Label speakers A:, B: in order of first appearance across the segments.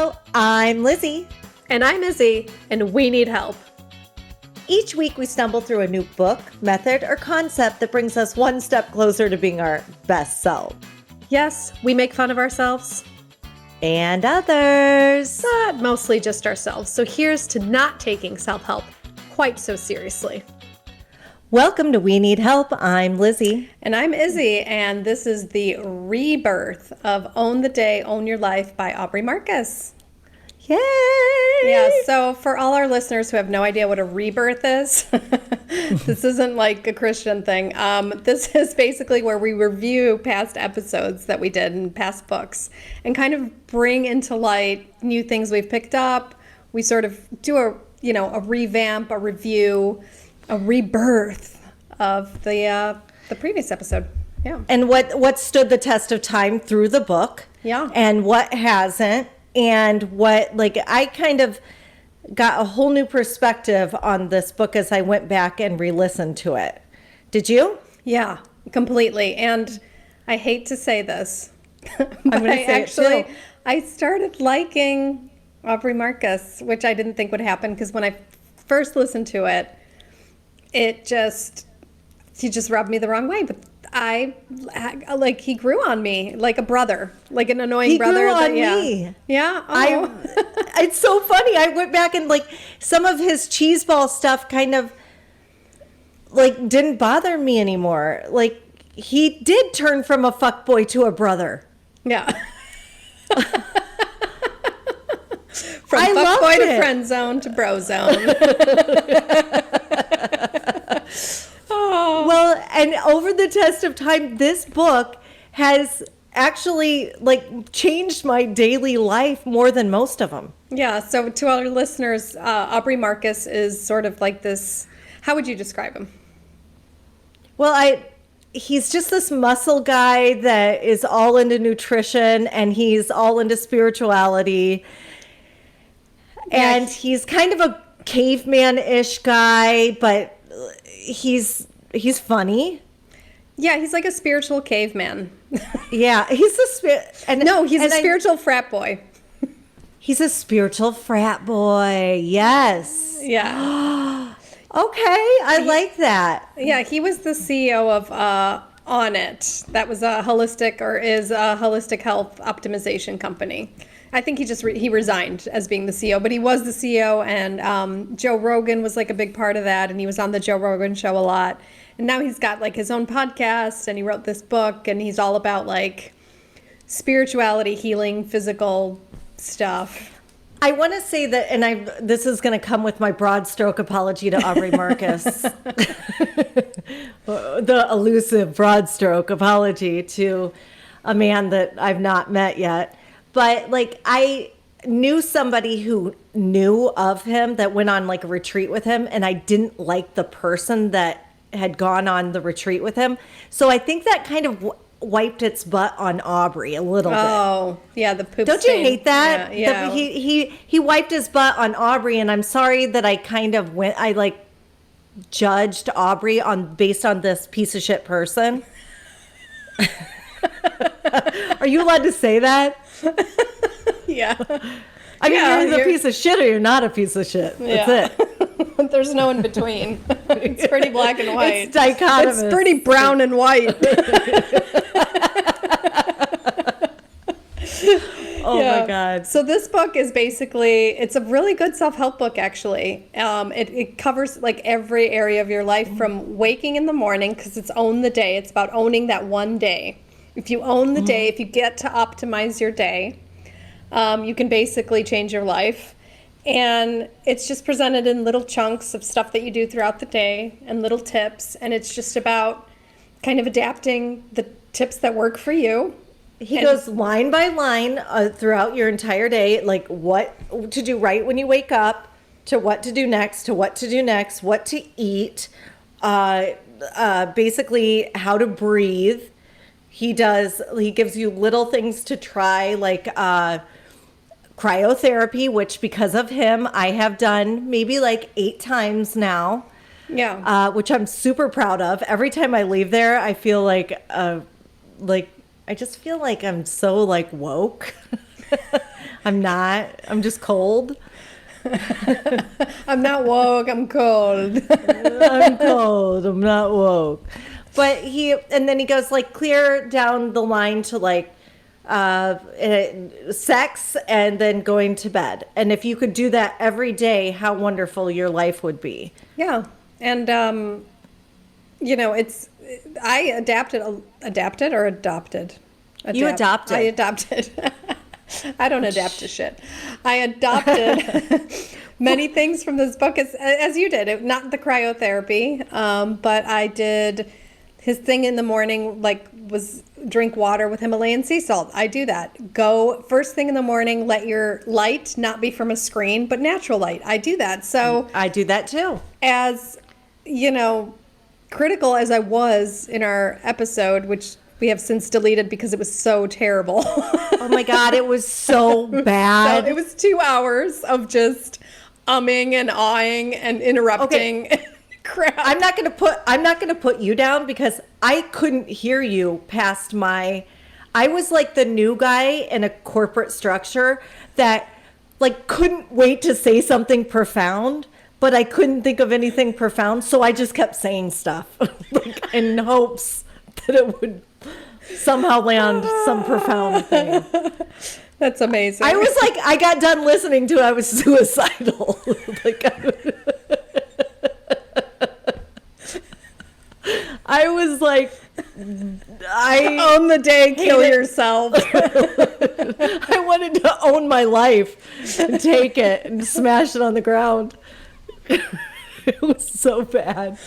A: Hello, I'm Lizzie.
B: And I'm Izzy, and we need help.
A: Each week we stumble through a new book, method, or concept that brings us one step closer to being our best self.
B: Yes, we make fun of ourselves.
A: And others.
B: But mostly just ourselves. So here's to not taking self-help quite so seriously.
A: Welcome to We Need Help. I'm Lizzie.
B: And I'm Izzy, and this is the rebirth of Own the Day, Own Your Life by Aubrey Marcus.
A: Yay!
B: Yeah, so for all our listeners who have no idea what a rebirth is, this isn't like a Christian thing. This is basically where we review past episodes that we did in past books and kind of bring into light new things we've picked up. We sort of do a revamp, a review, a rebirth of the previous episode. Yeah.
A: And what stood the test of time through the book.
B: Yeah.
A: And what hasn't. And I kind of got a whole new perspective on this book as I went back and re-listened to it. Did you?
B: Yeah, completely. And I hate to say this, but I started liking Aubrey Marcus, which I didn't think would happen because when I first listened to it, he just rubbed me the wrong way. But he grew on me like a brother, like an annoying brother.
A: He grew on me.
B: Yeah. Oh.
A: It's so funny. I went back and some of his cheeseball stuff kind of didn't bother me anymore. He did turn from a fuckboy to a brother.
B: Yeah. From fuckboy to friend zone to bro zone.
A: Oh. Well, and over the test of time, this book has actually changed my daily life more than most of them.
B: Yeah. So to our listeners, Aubrey Marcus is sort of like this. How would you describe him?
A: Well, he's just this muscle guy that is all into nutrition and he's all into spirituality. And he's kind of a caveman-ish guy, but he's funny.
B: Yeah, he's like a spiritual caveman.
A: Yeah, he's a
B: spiritual frat boy.
A: He's a spiritual frat boy. Yes.
B: Yeah.
A: Okay, I like that.
B: Yeah, he was the CEO of On It. That was a holistic health optimization company. I think he resigned as being the CEO, but he was the CEO, and Joe Rogan was a big part of that, and he was on the Joe Rogan show a lot. And now he's got his own podcast, and he wrote this book, and he's all about spirituality, healing, physical stuff.
A: I want to say that, and this is going to come with my broad stroke apology to Aubrey Marcus, the elusive broad stroke apology to a man that I've not met yet. But I knew somebody who knew of him that went on a retreat with him, and I didn't like the person that had gone on the retreat with him. So I think that kind of wiped its butt on Aubrey a little bit.
B: Oh, yeah, the poop
A: Don't
B: stain.
A: You hate that?
B: Yeah.
A: He wiped his butt on Aubrey, and I'm sorry that I kind of judged Aubrey based on this piece of shit person. Are you allowed to say that?
B: Yeah.
A: I mean, you're either a piece of shit or you're not a piece of shit. That's
B: it. There's no in between. It's pretty black and white.
A: It's dichotomous.
B: It's pretty brown and white.
A: Oh my God.
B: So this book is it's a really good self-help book, actually. It covers every area of your life from waking in the morning, because it's Own the Day. It's about owning that one day. If you own the day, if you get to optimize your day, you can basically change your life. And it's just presented in little chunks of stuff that you do throughout the day and little tips. And it's just about kind of adapting the tips that work for you.
A: He goes line by line throughout your entire day, what to do right when you wake up, to what to do next, to what to do next, what to eat, basically how to breathe. He gives you little things to try, cryotherapy, which because of him, I have done maybe 8 times now.
B: Yeah.
A: Which I'm super proud of. Every time I leave there, I feel I just feel like I'm so woke. I'm not. I'm just cold.
B: I'm not woke, I'm cold.
A: I'm cold. I'm not woke. But and then he goes like clear down the line to like sex and then going to bed. And if you could do that every day, how wonderful your life would be.
B: Yeah. And, I adapted or adopted?
A: You adopted.
B: I adopted. I don't adapt to shit. I adopted many things from this book as you did. Not the cryotherapy, but I did his thing in the morning, was drink water with Himalayan sea salt. I do that. Go first thing in the morning, let your light not be from a screen, but natural light. I do that. So
A: I do that too.
B: As, critical as I was in our episode, which we have since deleted because it was so terrible.
A: Oh my God, it was so bad.
B: So it was 2 hours of just umming and awing and interrupting.
A: Okay.
B: Crap.
A: I'm not gonna put you down because I couldn't hear you past I was like the new guy in a corporate structure that like couldn't wait to say something profound, but I couldn't think of anything profound, so I just kept saying stuff like, in hopes that it would somehow land some profound thing.
B: That's amazing.
A: I was like, I got done listening to it, I was suicidal. I was like,
B: own the day, kill yourself.
A: I wanted to own my life and take it and smash it on the ground. It was so bad.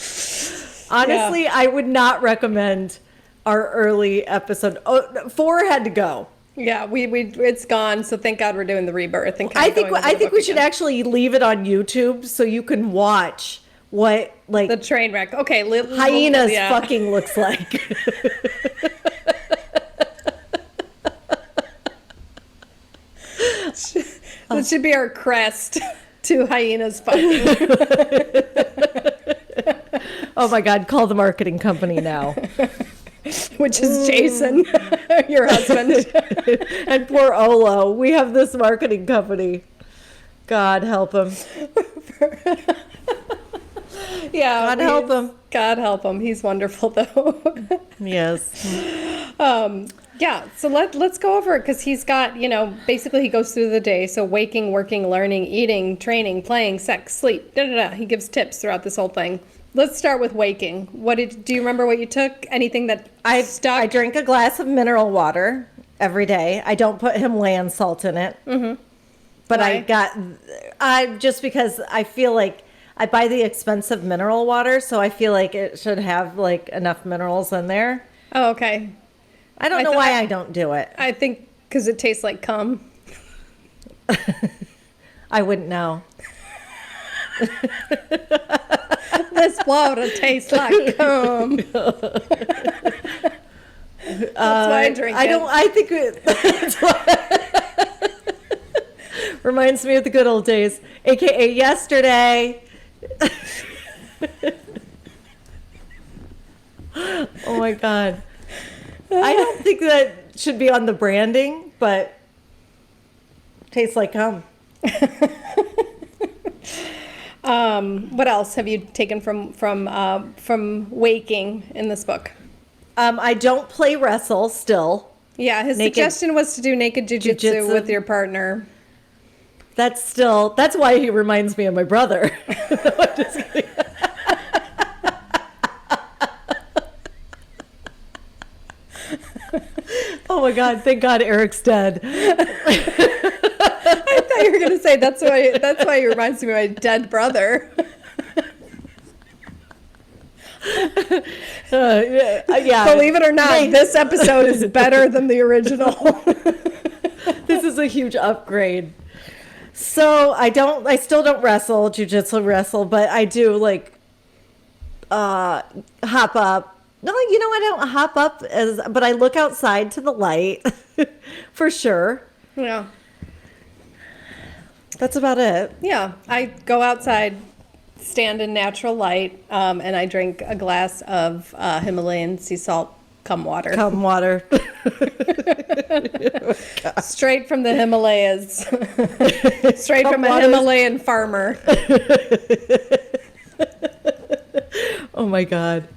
A: Honestly, yeah. I would not recommend our early episode. 4 had to go.
B: Yeah, it's gone. So thank God we're doing the rebirth. And
A: I think we should actually leave it on YouTube so you can watch what like
B: the train wreck. Okay,
A: hyenas fucking looks like.
B: That should be our crest to hyenas fucking.
A: Oh my God, call the marketing company now.
B: Which is Jason, your husband.
A: And poor Olo. We have this marketing company. God help him.
B: Yeah.
A: God help him.
B: God help him. He's wonderful, though.
A: Yes.
B: Yeah. So let's go over it because he's got, basically he goes through the day. So waking, working, learning, eating, training, playing, sex, sleep. He gives tips throughout this whole thing. Let's start with waking. Do you remember what you took? Anything that stuck?
A: I drink a glass of mineral water every day. I don't put Himalayan salt in it. Mm-hmm. But why? Just because I feel like I buy the expensive mineral water, so I feel like it should have like enough minerals in there.
B: Oh, okay.
A: I don't know why I don't do it.
B: I think because it tastes like cum.
A: I wouldn't know.
B: This water tastes like cum. That's why I drink it.
A: I think that's why. Reminds me of the good old days, aka yesterday. Oh my God. I don't think that should be on the branding, but tastes like cum.
B: What else have you taken from waking in this book?
A: I don't play wrestle still.
B: Yeah, his suggestion was to do naked jujitsu with your partner.
A: That's why he reminds me of my brother. I'm just kidding. Oh my God, thank God Eric's dead.
B: I thought you were going to say that's why he reminds me of my dead brother.
A: Yeah.
B: Believe it or not, this episode is better than the original.
A: This is a huge upgrade. So I still don't jujitsu wrestle, but I do like hop up. No, I don't hop up but I look outside to the light for sure.
B: Yeah.
A: That's about it.
B: Yeah. I go outside, stand in natural light, and I drink a glass of Himalayan sea salt Come water.
A: Cum water.
B: Straight from the Himalayas. Straight from a
A: water's-
B: Himalayan farmer.
A: Oh my God.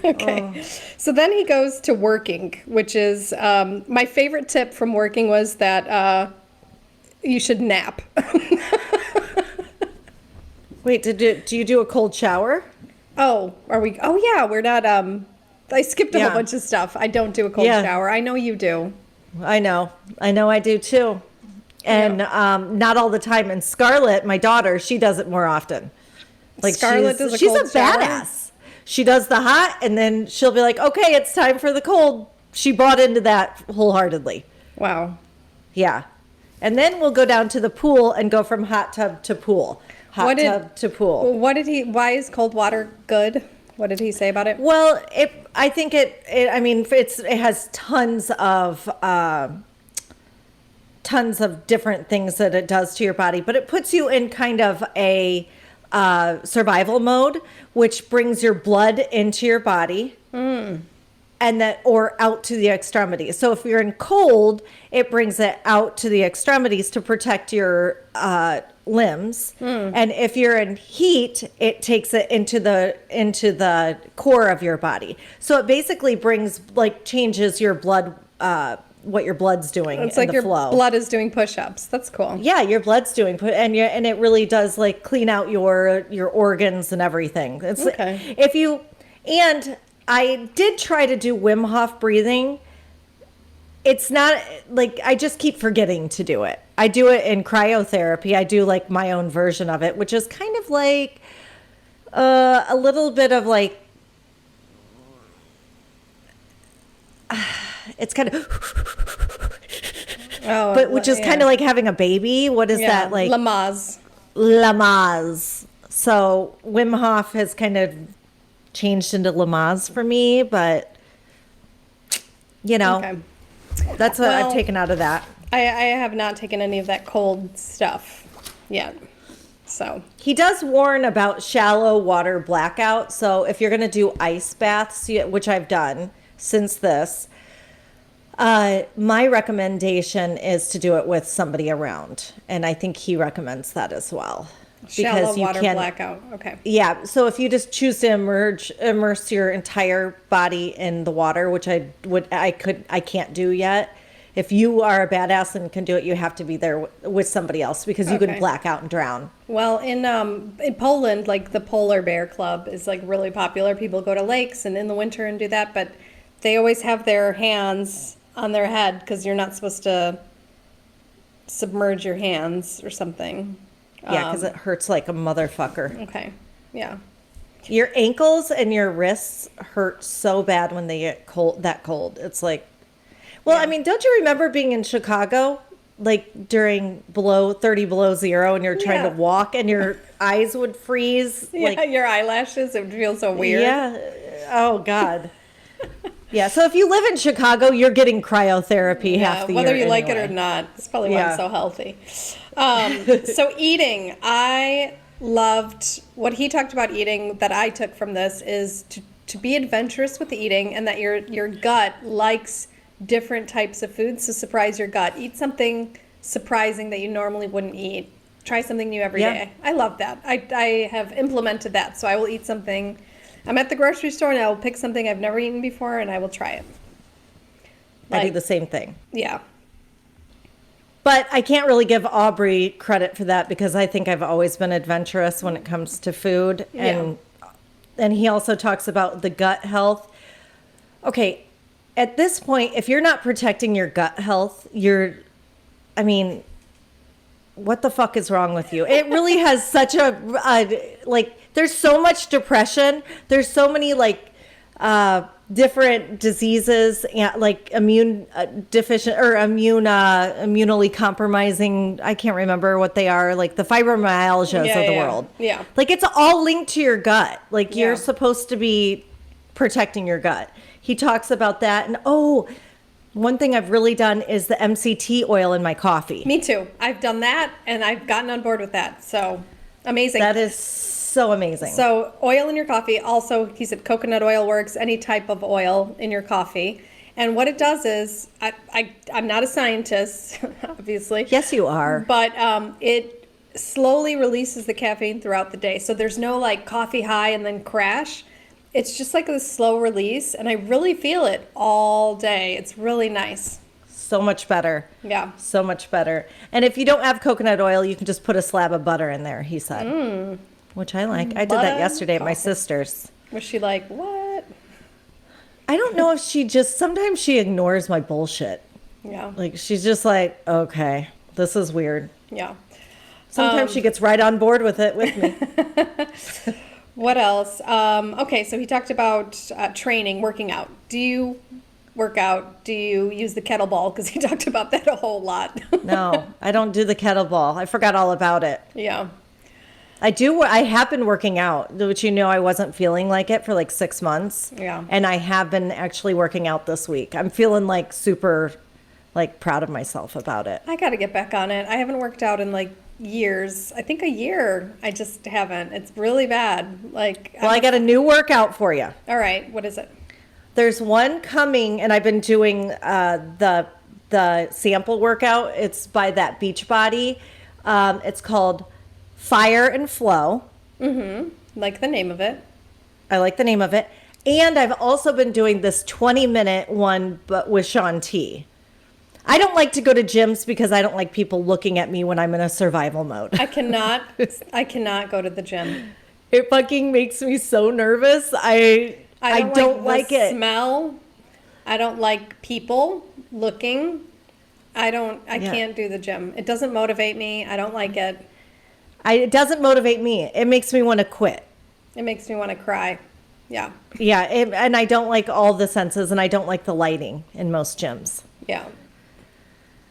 B: Okay. So then he goes to working, which is my favorite tip from working was that you should nap.
A: Wait, do you do a cold shower?
B: Oh, are we? Oh, yeah. We're not. I skipped a
A: Yeah.
B: whole bunch of stuff. I don't do a cold
A: Yeah.
B: shower. I know you do.
A: I know I do too. And not all the time. And Scarlett, my daughter, she does it more often. Like
B: Scarlett does a
A: she's
B: cold
A: a
B: shower?
A: badass. She does the hot, and then she'll be like, okay, it's time for the cold. She bought into that wholeheartedly.
B: Wow.
A: Yeah. And then we'll go down to the pool and go from hot tub to pool.
B: What did-
A: Tub to pool.
B: What did he? Why is cold water good? What did he say about it?
A: Well, I think it has tons of different things that it does to your body, but it puts you in kind of a survival mode, which brings your blood into your body. And that, or out to the extremities. So if you're in cold, it brings it out to the extremities to protect your limbs. And if you're in heat, it takes it into the core of your body. So it basically changes your blood, what your blood's doing.
B: It's
A: in
B: like
A: the
B: your
A: flow.
B: blood is doing push-ups. That's cool.
A: Yeah, your blood's doing, and it really does like clean out your organs and everything. It's
B: Okay.
A: and I did try to do Wim Hof breathing. It's not like, I just keep forgetting to do it. I do it in cryotherapy. I do like my own version of it, which is kind of like a little bit of like, it's kind of,
B: Oh,
A: but which is kind of like having a baby. What is that like?
B: Lamaze.
A: Lamaze. So Wim Hof has kind of changed into Lamaze for me, but
B: Okay.
A: that's what I've
B: Well-
A: taken out of that.
B: I have not taken any of that cold stuff yet. So
A: He does warn about shallow water blackout. So if you're going to do ice baths, which I've done since this, my recommendation is to do it with somebody around. And I think he recommends that as well.
B: shallow
A: you
B: water
A: can-
B: blackout. Okay.
A: Yeah, so if you just choose to immerse your entire body in the water, which I can't do yet. If you are a badass and can do it, you have to be there with somebody else because you
B: Okay.
A: could black out and drown.
B: Well, in Poland, like the Polar Bear Club is like really popular. People go to lakes and in the winter and do that, but they always have their hands on their head because you're not supposed to submerge your hands or something.
A: Yeah, because it hurts like a motherfucker.
B: Okay. Yeah.
A: Your ankles and your wrists hurt so bad when they get cold. It's like, well, I mean, don't you remember being in Chicago, like during 30 below zero, and you're trying to
B: Yeah.
A: walk and your eyes would freeze?
B: Yeah,
A: Like,
B: your eyelashes, it would feel so weird.
A: yeah. Oh, God. Yeah, so if you live in Chicago, you're getting cryotherapy half the year.
B: Whether you like it or
A: anyway.
B: not, it's probably why
A: Yeah.
B: I'm so healthy. So eating, I loved what he talked about eating that I took from this is to be adventurous with the eating and that your gut likes different types of foods. So surprise your gut. Eat something surprising that you normally wouldn't eat. Try something new every day. I love that. I have implemented that. So I will eat something. I'm at the grocery store and I will pick something I've never eaten before and I will try it.
A: I do the same thing.
B: Yeah.
A: But I can't really give Aubrey credit for that because I think I've always been adventurous when it comes to food. And he also talks about the gut health. Okay, at this point, if you're not protecting your gut health, what the fuck is wrong with you? It really has such there's so much depression. There's so many different diseases, like immune deficient or immunally compromising. I can't remember what they are, like the fibromyalgias of the world.
B: Yeah.
A: Like it's all linked to your gut. Like
B: Yeah.
A: you're supposed to be protecting your gut. He talks about that. And one thing I've really done is the MCT oil in my coffee.
B: Me too. I've done that and I've gotten on board with that. So Amazing.
A: That is so amazing.
B: So oil in your coffee. Also, he said coconut oil works, any type of oil in your coffee. And what it does is, I'm not a scientist, obviously.
A: Yes, you are.
B: But it slowly releases the caffeine throughout the day. So there's no like coffee high and then crash. It's just like a slow release. And I really feel it all day. It's really nice.
A: So much better.
B: Yeah.
A: So much better. And if you don't have coconut oil, you can just put a slab of butter in there, he said. Which I like. I did that
B: Butter?
A: yesterday at my sister's.
B: Was she like, what?
A: I don't know if sometimes she ignores my bullshit.
B: Yeah.
A: Like, she's just like, okay, this is weird.
B: Yeah.
A: Sometimes she gets right on board with it with me.
B: What else? Okay, so he talked about training, working out. Do you work out? Do you use the kettlebell? Because he talked about that a whole lot.
A: No, I don't do the kettlebell. I forgot all about it.
B: Yeah.
A: I have been working out, which I wasn't feeling like it for like 6 months.
B: Yeah.
A: And I have been actually working out this week. I'm feeling like super like proud of myself about it.
B: I got to get back on it. I haven't worked out in like years. I think a year. I just haven't. It's really bad. Like,
A: Well, I got a new workout for you.
B: all right. What is it?
A: There's one coming, and I've been doing the sample workout. It's by that Beachbody. It's called Fire and Flow.
B: Like the name of it.
A: I like the name of it. And I've also been doing this 20-minute one, but with Shaun T. I don't like to go to gyms because I don't like people looking at me when I'm in a survival mode.
B: I cannot go to the gym.
A: It fucking makes me so nervous. I don't like
B: the
A: it.
B: Smell. I don't like people looking. I can't do the gym. It doesn't motivate me. I don't like it.
A: It doesn't motivate me. It makes me want to quit.
B: It makes me want to cry. Yeah.
A: Yeah, and I don't like all the senses, and I don't like the lighting in most gyms.
B: Yeah.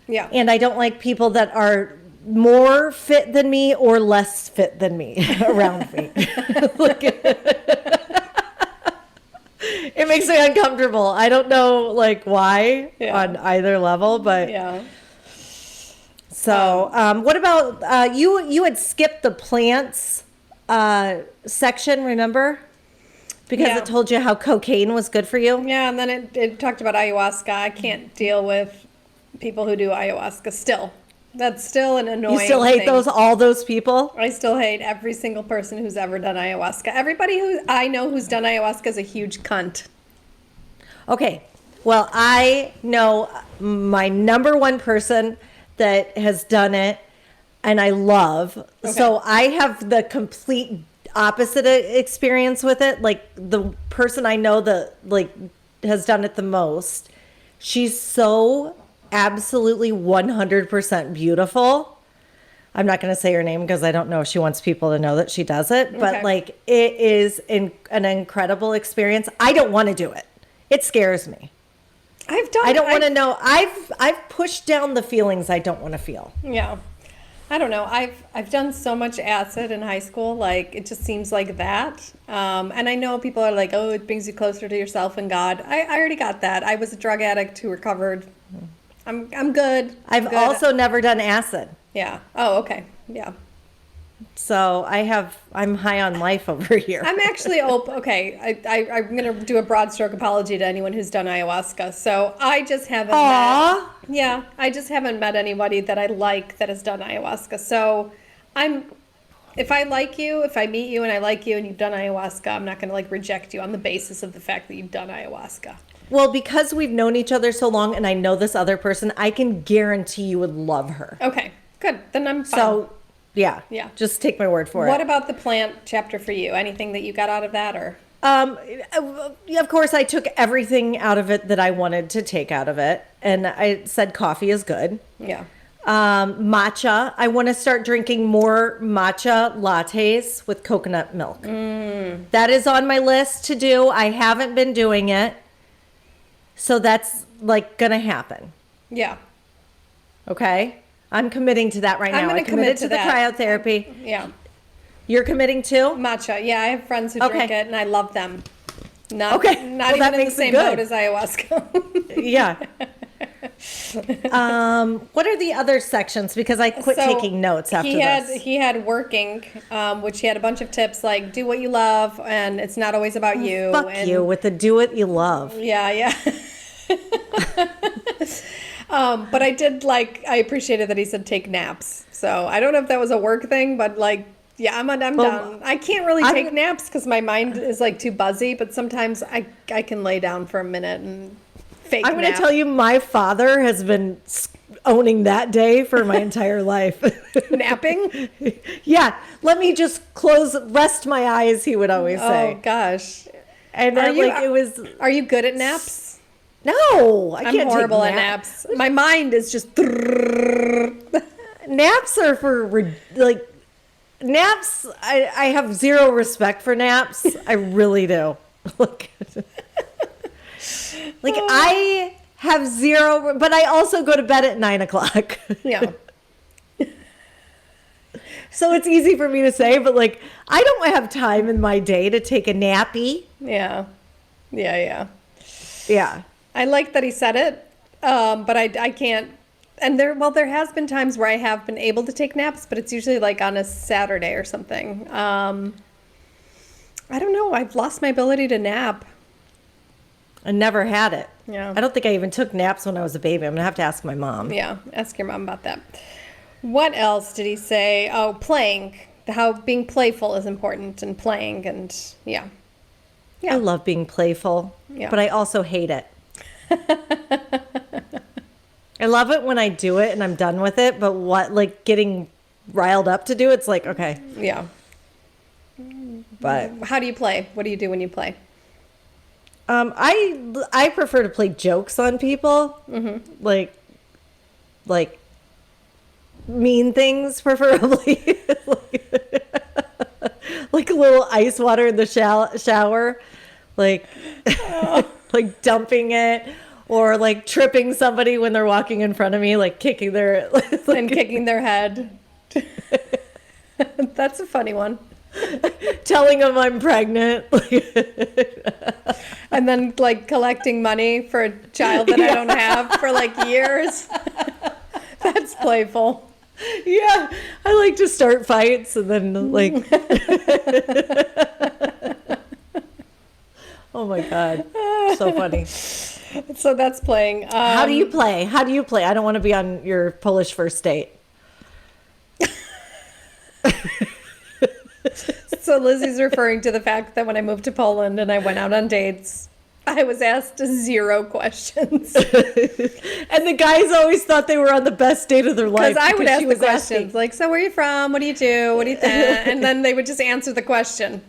B: Yeah.
A: And I don't like people that are more fit than me or less fit than me around me. It makes me uncomfortable. I don't know like why on either level, but
B: Yeah.
A: so what about you had skipped the plants section, remember? Because
B: Yeah.
A: it told you how cocaine was good for you.
B: Yeah, and then it talked about ayahuasca. I can't deal with people who do ayahuasca still. That's still an annoying
A: You still hate
B: thing.
A: all those people?
B: I still hate every single person who's ever done ayahuasca. Everybody who I know who's done ayahuasca is a huge cunt.
A: Okay. Well, I know my number one person that has done it and I love.
B: Okay.
A: So I have the complete opposite experience with it. Like the person I know that like has done it the most, she's so absolutely 100% beautiful. I'm not going to say her name because I don't know if she wants people to know that she does it, but
B: Okay.
A: like it is an incredible experience. I don't want to do it. It scares me. I don't want to know. I've pushed down the feelings I don't want to feel.
B: Yeah. I don't know. I've done so much acid in high school. Like, it just seems like that. And I know people are like, oh, it brings you closer to yourself and God. I already got that. I was a drug addict who recovered. I'm good.
A: I've
B: good.
A: also never done acid.
B: Yeah. Oh, okay. Yeah.
A: So I'm high on life over here.
B: I'm actually open. Okay. I'm going to do a broad stroke apology to anyone who's done ayahuasca. So I just haven't
A: Aw.
B: Yeah, I just haven't met anybody that I like that has done ayahuasca. So if I like you, if I meet you and I like you and you've done ayahuasca, I'm not going to like reject you on the basis of the fact that you've done ayahuasca.
A: Well, because we've known each other so long and I know this other person, I can guarantee you would love her.
B: Okay, good. Then I'm fine.
A: So, yeah.
B: Yeah.
A: Just take my word for
B: What
A: it.
B: about the plant chapter for you? Anything that you got out of that or?
A: Of course, I took everything out of it that I wanted to take out of it. And I said coffee is good.
B: Yeah.
A: Matcha. I want to start drinking more matcha lattes with coconut milk. That is on my list to do. I haven't been doing it. So that's like going to happen.
B: Yeah.
A: Okay? I'm committing to that right
B: I'm
A: now.
B: gonna
A: I committed
B: commit
A: to
B: to
A: the
B: that.
A: cryotherapy.
B: Yeah.
A: You're committing too?
B: Matcha. Yeah, I have friends who
A: Okay.
B: drink it and I love them. Not
A: Okay.
B: not
A: Well, that
B: even in the
A: makes it
B: same
A: good.
B: boat as ayahuasca.
A: Yeah. What are the other sections? Because I quit
B: So
A: taking notes after this.
B: He had working, which he had a bunch of tips like do what you love, and it's not always about you.
A: Fuck
B: and
A: you with the do what you love.
B: Yeah, yeah. But I appreciated that he said take naps. So I don't know if that was a work thing, but like, yeah, I'm done. I can't really take naps because my mind is like too buzzy, but sometimes I can lay down for a minute and fake
A: I'm going to
B: nap.
A: tell you, my father has been owning that day for my entire life.
B: Napping?
A: Yeah, let me just rest my eyes, he would always say.
B: Oh gosh.
A: And
B: Are you good at naps?
A: No, I
B: I'm
A: can't
B: horrible
A: take
B: at naps. My mind is just
A: naps are for naps. I have zero respect for naps. I really do. Like I have zero, but I also go to bed at 9:00.
B: Yeah.
A: So it's easy for me to say, but like I don't have time in my day to take a nappy.
B: Yeah. Yeah.
A: Yeah.
B: I like that he said it, but I can't. And there has been times where I have been able to take naps, but it's usually like on a Saturday or something. I don't know. I've lost my ability to nap.
A: I never had it.
B: Yeah.
A: I don't think I even took naps when I was a baby. I'm gonna have to ask my mom.
B: Yeah, ask your mom about that. What else did he say? Oh, playing. How being playful is important and playing and yeah.
A: I love being playful,
B: Yeah.
A: but I also hate it. I love it when I do it and I'm done with it, but like getting riled up to do it's like, okay.
B: Yeah.
A: But
B: How do you play? What do you do when you play?
A: I prefer to play jokes on people.
B: Mm-hmm.
A: Like mean things preferably. Like a little ice water in the shower. Like like dumping it or like tripping somebody when they're walking in front of me, like kicking their
B: And kicking their head. That's a funny one.
A: telling them I'm pregnant.
B: And then like collecting money for a child that I don't have for like years. That's playful.
A: Yeah, I like to start fights and then like oh my god, so funny.
B: So that's playing.
A: How do you play? I don't want to be on your Polish first date.
B: So Lizzie's referring to the fact that when I moved to Poland and I went out on dates, I was asked 0 questions.
A: And the guys always thought they were on the best date of their life.
B: Because I would ask
A: she
B: the
A: was
B: questions
A: asking,
B: like, so where are you from? What do you do? What do you think? And then they would just answer the question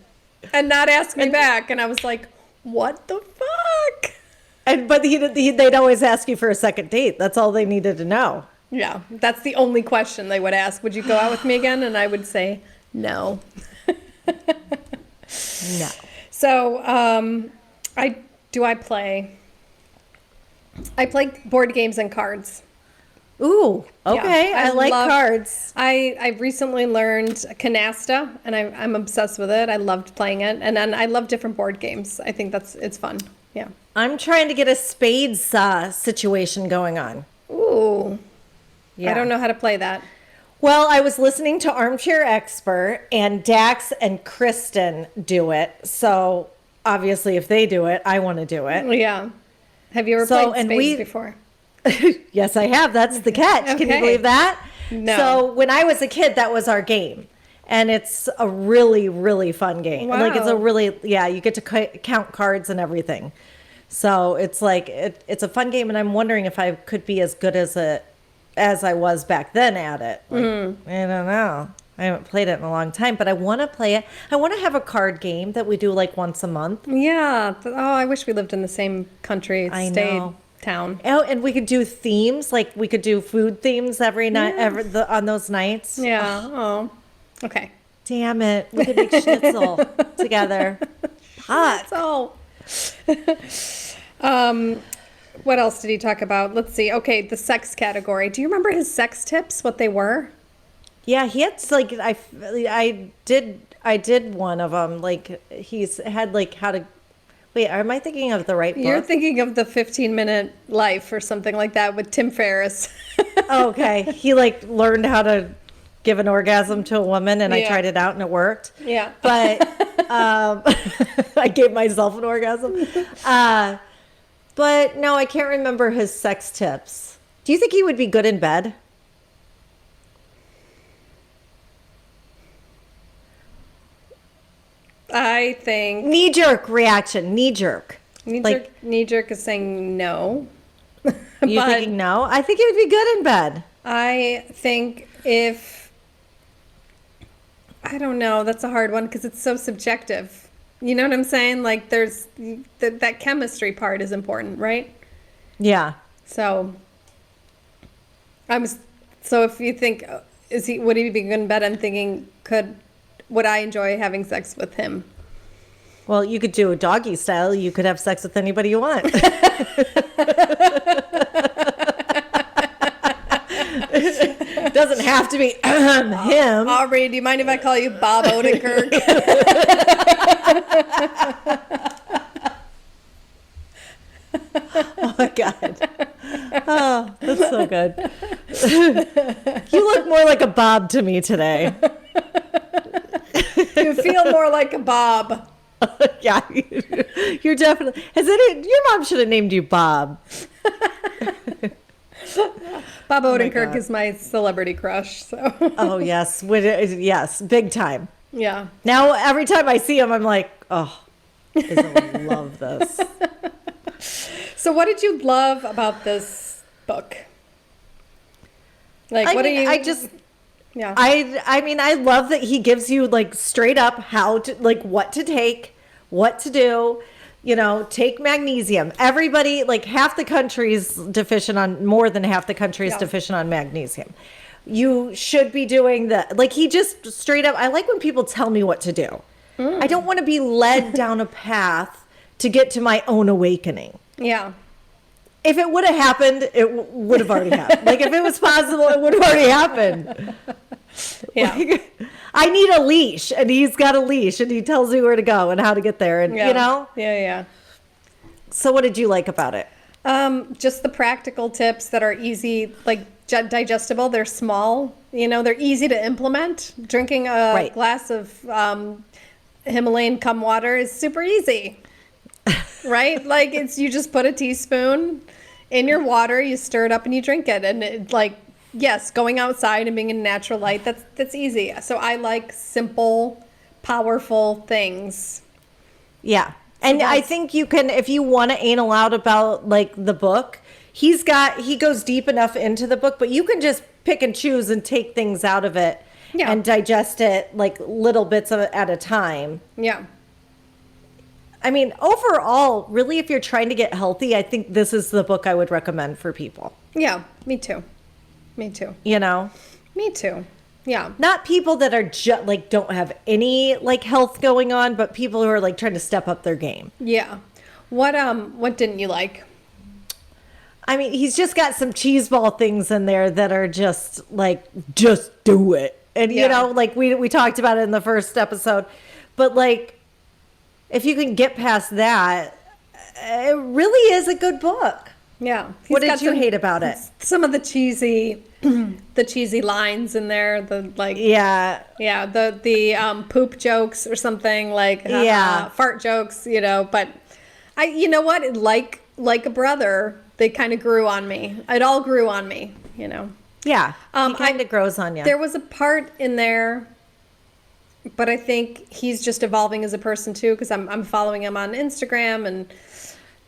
B: and not ask me back. And I was like, what the fuck?
A: but they'd always ask you for a second date. That's all they needed to know.
B: Yeah, that's the only question they would ask. Would you go out with me again? And I would say no.
A: No.
B: So I play board games and cards.
A: Ooh, okay.
B: Yeah,
A: I like cards.
B: I recently learned Canasta, and I'm obsessed with it. I loved playing it, and then I love different board games. I think it's fun. Yeah.
A: I'm trying to get a spades situation going on.
B: Ooh.
A: Yeah.
B: I don't know how to play that.
A: Well, I was listening to Armchair Expert, and Dax and Kristen do it. So obviously, if they do it, I want to do it.
B: Yeah. Have you ever played spades before?
A: Yes, I have. That's the catch. Can you believe that?
B: No.
A: So when I was a kid, that was our game. And it's a really, really fun game.
B: Wow.
A: Like it's a really, you get to count cards and everything. So it's like, it's a fun game. And I'm wondering if I could be as good as I was back then at it. Like, I don't know. I haven't played it in a long time, but I want to play it. I want to have a card game that we do like once a month.
B: Yeah. Oh, I wish we lived in the same country,
A: I
B: state,
A: know.
B: town.
A: Oh, and we could do themes. Like we could do food themes every night, on those nights.
B: Yeah. Oh. Okay.
A: Damn it. We could make schnitzel together. Hot.
B: So, what else did he talk about? Let's see. Okay, the sex category. Do you remember his sex tips? What they were?
A: Yeah, he had like I did one of them. Like he's had like how to Wait, am I thinking of the right book?
B: You're thinking of the 15-minute life or something like that with Tim Ferriss.
A: Oh, okay. He like learned how to give an orgasm to a woman, and I
B: Yeah.
A: tried it out and it worked.
B: Yeah.
A: But I gave myself an orgasm. But no, I can't remember his sex tips. Do you think he would be good in bed?
B: I think
A: Knee jerk reaction. Knee jerk.
B: knee jerk is saying no.
A: You
B: But
A: thinking no? I think he would be good in bed.
B: I think I don't know, that's a hard one because it's so subjective. You know what I'm saying? Like there's that chemistry part is important, right?
A: Yeah.
B: So so if you think would he be good in bed? I'm thinking would I enjoy having sex with him?
A: Well, you could do a doggy style. You could have sex with anybody you want. Doesn't have to be him.
B: Aubrey, do you mind if I call you Bob Odenkirk?
A: Oh my God. Oh, that's so good. You look more like a Bob to me today.
B: You feel more like a Bob.
A: Yeah, you're definitely. Your mom should have named you Bob.
B: Bob Odenkirk
A: God.
B: is my celebrity crush. So
A: Oh yes, yes, big time.
B: yeah.
A: Now every time I see him, I'm like, oh, I love this.
B: So what did you love about this book? Like, yeah.
A: I mean, I love that he gives you like straight up how to, like what to take, what to do, take magnesium. Everybody, like half the country's deficient on, more than half the country is
B: Yeah.
A: deficient on magnesium. You should be doing that. Like he just straight up, I like when people tell me what to do. I don't want to be led down a path to get to my own awakening.
B: Yeah.
A: If it would have happened, it would have already happened. Like if it was possible, it would have already happened.
B: Yeah.
A: Like, I need a leash, and he's got a leash, and he tells me where to go and how to get there, and
B: Yeah. Yeah.
A: So what did you like about it?
B: Just the practical tips that are easy, like digestible. They're small, they're easy to implement. Drinking a
A: Right.
B: glass of Himalayan cum water is super easy, right? Like you just put a teaspoon in your water, you stir it up and you drink it. And yes, going outside and being in natural light, that's easy. So I like simple, powerful things.
A: Yeah. And I think you can, if you want to anal out about like the book, he goes deep enough into the book, but you can just pick and choose and take things out of it and digest it like little bits of it at a time.
B: Yeah.
A: I mean, overall, really, if you're trying to get healthy, I think this is the book I would recommend for people.
B: Yeah, me too. Me too. Me too. Yeah.
A: Not people that are just like don't have any like health going on, but people who are like trying to step up their game.
B: Yeah. What didn't you like?
A: I mean, he's just got some cheeseball things in there that are just like, just do it. And like we talked about it in the first episode, but like if you can get past that, it really is a good book.
B: Yeah.
A: What did you hate about it?
B: Some of the cheesy lines in there, the poop jokes or something like fart jokes, but you know what? Like a brother, they kind of grew on me. It all grew on me,
A: Yeah. He kind of grows on you.
B: There was a part in there, but I think he's just evolving as a person too, because I'm following him on Instagram and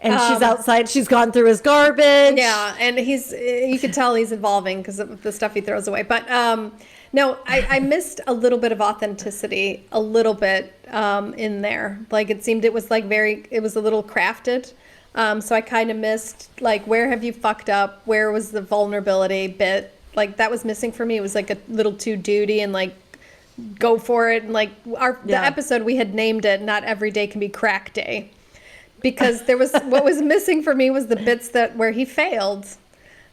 A: she's outside. She's gone through his garbage.
B: Yeah, and you could tell he's evolving because of the stuff he throws away. But no, I missed a little bit of authenticity, a little bit in there. Like it seemed it was a little crafted. So I kind of missed like, where have you fucked up? Where was the vulnerability bit? Like that was missing for me. It was like a little too duty and like go for it. And like the episode we had named it, Not Every Day Can Be Crack Day. Because what was missing for me was the bits where he failed.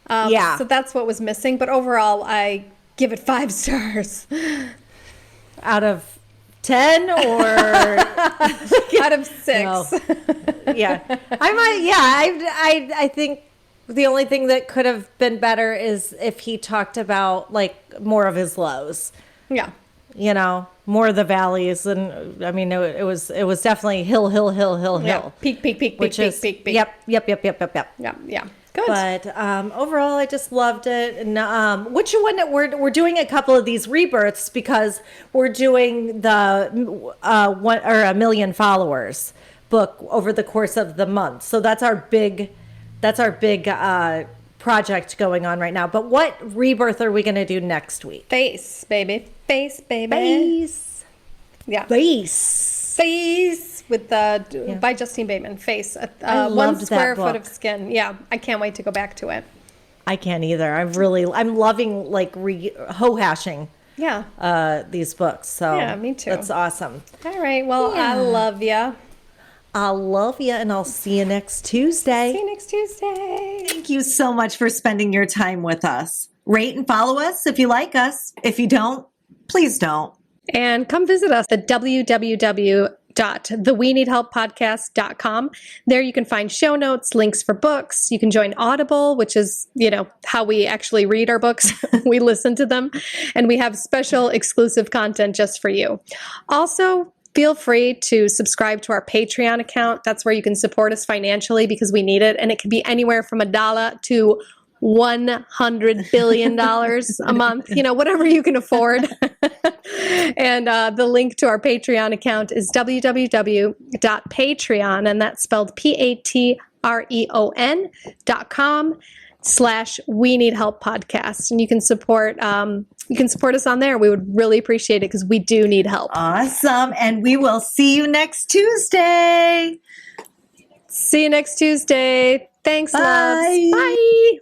B: So that's what was missing. But overall, I give it 5 stars.
A: Out of 10 or
B: Out of 6.
A: No. Yeah. I think the only thing that could have been better is if he talked about like more of his lows.
B: Yeah.
A: You know, more of the valleys, and I mean, it was definitely hill.
B: Yeah. Peak.
A: Which is
B: Peak.
A: Yep.
B: Yeah. Good.
A: But overall, I just loved it. And which one we're doing a couple of these rebirths because we're doing the one or a million followers book over the course of the month. So that's our big project going on right now. But what rebirth are we going to do next week?
B: Face, baby. Face, baby.
A: Face.
B: Yeah.
A: Face.
B: With by Justine Bateman. Face.
A: I
B: 1
A: loved
B: square
A: that
B: foot
A: book.
B: of skin. Yeah. I can't wait to go back to it.
A: I can't either. I'm loving like hashing these books. So
B: Yeah, me too.
A: That's awesome.
B: All right. Well, I love ya.
A: I love you, and I'll see you next Tuesday.
B: See you next Tuesday.
A: Thank you so much for spending your time with us. Rate and follow us if you like us. If you don't, please don't.
B: And come visit us at www.theweneedhelppodcast.com. There you can find show notes, links for books. You can join Audible, which is, how we actually read our books. We listen to them. And we have special exclusive content just for you. Also, feel free to subscribe to our Patreon account. That's where you can support us financially because we need it. And it can be anywhere from $1 to $100 billion a month, whatever you can afford. And the link to our Patreon account is www.patreon, and that's spelled patreon.com/We Need Help Podcast. And you can support us on there. We would really appreciate it because we do need help.
A: Awesome. And we will see you next Tuesday.
B: See you next Tuesday. Thanks,
A: Bye.
B: loves. Bye.